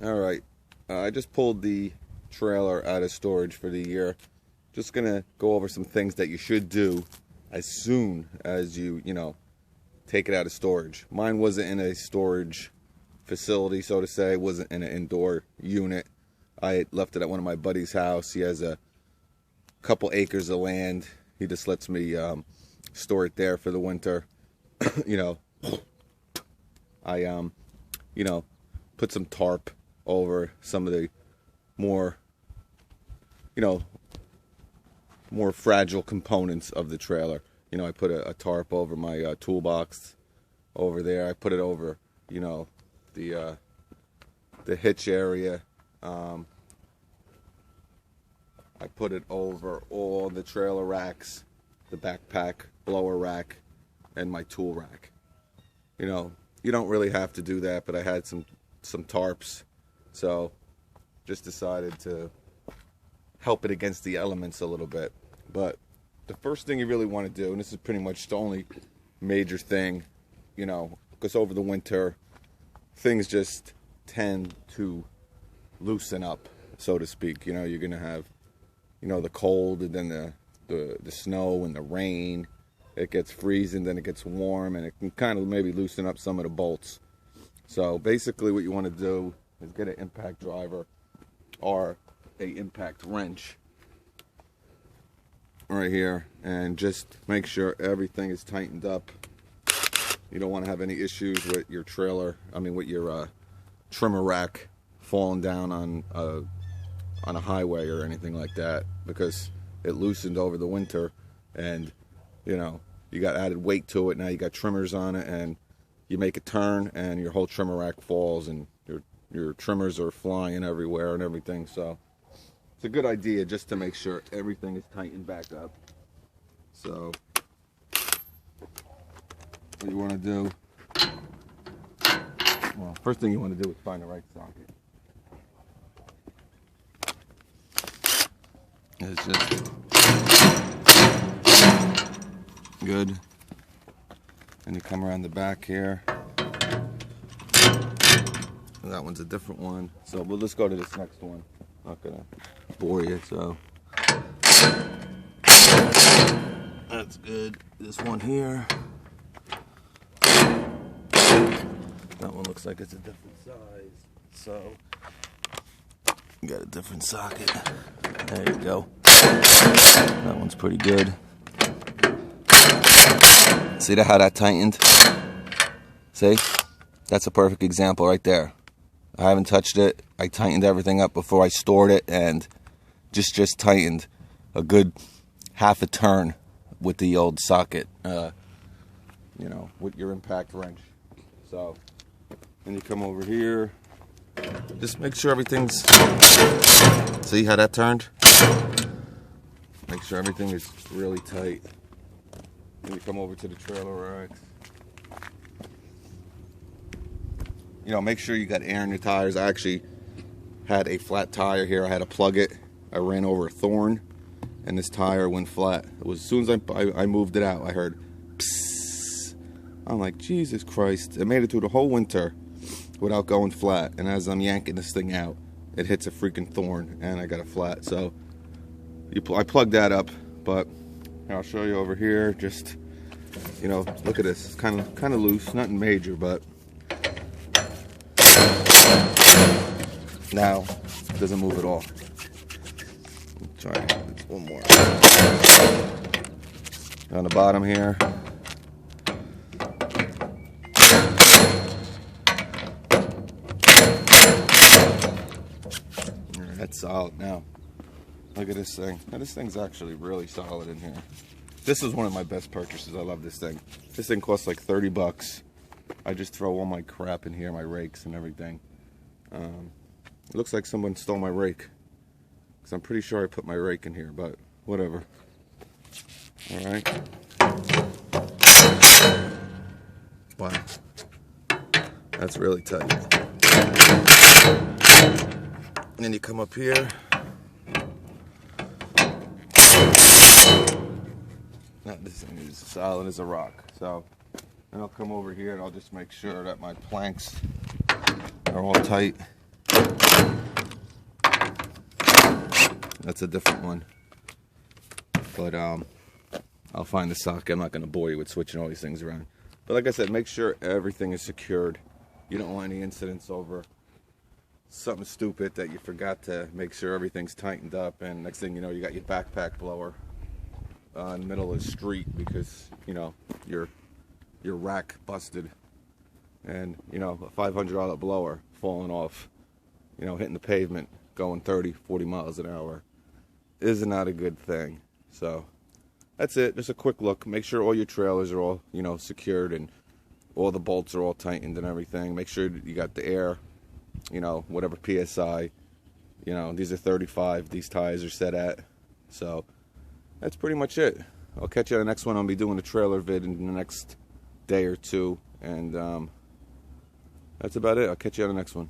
Alright, I just pulled the trailer out of storage for the year. Just gonna go over some things that you should do as soon as you take it out of storage. Mine wasn't in a storage facility, so to say. It wasn't in an indoor unit. I left it at one of my buddy's house. He has a couple acres of land. He just lets me store it there for the winter. I put some tarp over some of the more more fragile components of the trailer. I put a tarp over my toolbox over there. I put it over the hitch area. I put it over all the trailer racks, the backpack, blower rack, and my tool rack. You don't really have to do that, but I had some tarps, so just decided to help it against the elements a little bit. But the first thing you really want to do, and this is pretty much the only major thing, because over the winter things just tend to loosen up, so to speak. You're gonna have the cold, and then the snow and the rain. It gets freezing, then it gets warm, and it can kind of maybe loosen up some of the bolts. So basically what you want to do is get an impact driver or a impact wrench right here, and just make sure everything is tightened up. You don't want to have any issues with your trailer, with your trimmer rack falling down on a highway or anything like that, because it loosened over the winter, and you got added weight to it. Now you got trimmers on it, and you make a turn and your whole trimmer rack falls, and your trimmers are flying everywhere and everything. So it's a good idea just to make sure everything is tightened back up. So what you want to do, well, first thing you want to do is find the right socket. It's just good. And you come around the back here. And that one's a different one. So we'll just go to this next one. Not gonna bore you, so that's good. This one here. That one looks like it's a different size. So you got a different socket. There you go. That one's pretty good. See how that tightened? See? That's a perfect example right there. I haven't touched it. I tightened everything up before I stored it, and just tightened a good half a turn with the old socket, with your impact wrench. So then you come over here. Just make sure everything's... See how that turned? Make sure everything is really tight. Then you come over to the trailer racks. Make sure you got air in your tires. I actually had a flat tire here. I had to plug it. I ran over a thorn, and this tire went flat. It was, as soon as I moved it out, I heard psst. I'm like, Jesus Christ. It made it through the whole winter without going flat. And as I'm yanking this thing out, it hits a freaking thorn, and I got a flat. So I plugged that up, but I'll show you over here. Just, look at this. It's kind of loose, nothing major, but now it doesn't move at all. Try one more. On the bottom here. That's solid now. Look at this thing. Now, this thing's actually really solid in here. This is one of my best purchases. I love this thing. This thing costs like 30 bucks. I just throw all my crap in here, my rakes and everything. It looks like someone stole my rake, because I'm pretty sure I put my rake in here, but whatever. Alright. Wow. That's really tight. And then you come up here. Now this thing is solid as a rock. So then I'll come over here and I'll just make sure that my planks are all tight. That's a different one. But I'll find the socket. I'm not going to bore you with switching all these things around. But like I said, make sure everything is secured. You don't want any incidents over something stupid that you forgot to make sure everything's tightened up, and next thing you know, you got your backpack blower in the middle of the street because, you know, your rack busted, and, you know, a $500 blower falling off, you know, hitting the pavement, going 30, 40 miles an hour is not a good thing. So that's it. Just a quick look. Make sure all your trailers are all, you know, secured and all the bolts are all tightened and everything. Make sure you got the air, you know, whatever PSI. You know, these are 35. These tires are set at. So that's pretty much it. I'll catch you on the next one. I'll be doing a trailer vid in the next day or two. And that's about it. I'll catch you on the next one.